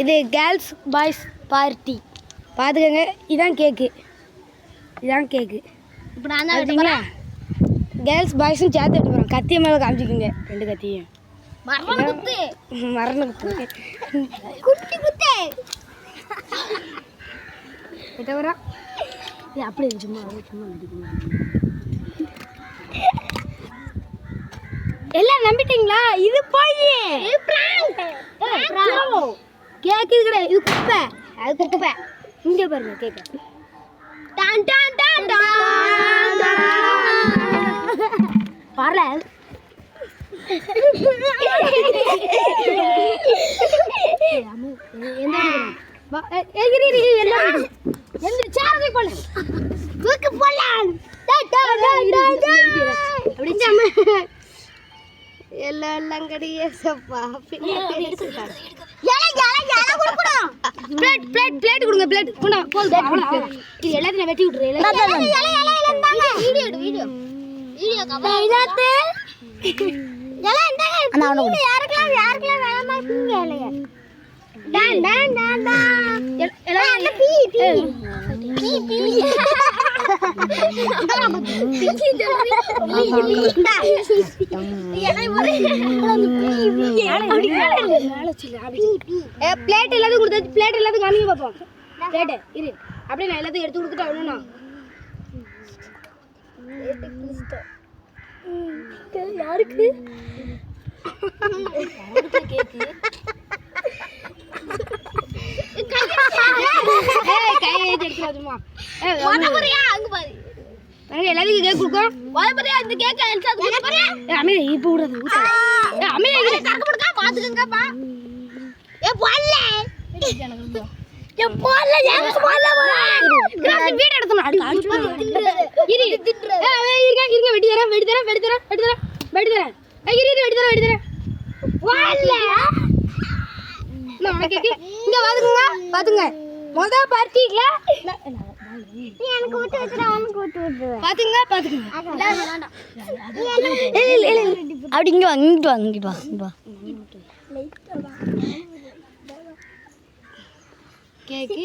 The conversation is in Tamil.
இது கேர்ள்ஸ் பாய்ஸ் பார்ட்டி பார்த்துக்கோங்க. இதான் கேக்கு. இப்போ நான் தான் பார்த்தீங்களா? கேர்ள்ஸ் பாய்ஸும் சேர்த்து எடுத்து போகிறோம். கத்திய மேலே காமிச்சிக்கோங்க. 2 கத்தியும் மரண குத்து குத்து கிட்ட வரா. அப்படி சும்மா எல்லாம் நம்பிட்டீங்களா? இது போய் கேக்கு இது கிடையாது. இது குப்பை. அது குப்பை. இங்கே பாருங்க கேக்கு. டான் டான் டான் டான் பாரல எல்லாம் கிடையாதுப்பா. பிளேட் கொடுங்க. பிளேட் கொண்டா. இது எல்லாத்தையும் வெட்டி விட்டுரு. பிளேட் எல்லாத்தையும் கொடுத்தாச்சு. பிளேட் எல்லாத்தையும் காமிங்க பார்ப்போம். பிளேட்டு இரு. அப்படியே நான் எல்லாத்தையும் எடுத்து கொடுத்துட்டு அவ்வளோண்ணா யாருக்கு கேக்கு எல்லாத்துக்கும் கேக் கொடுக்கும். இந்த கேக்க இப்போ விடுறது பாத்துக்கங்கப்பா. வீடு எடுத்தணும். வெட்டி தரேன் இங்க பாத்துங்க. மொதல் பார்ட்டில எனக்கு விட்டு விட்டுறேன். பாத்துங்க. அப்படி இங்க வா. கேக்கு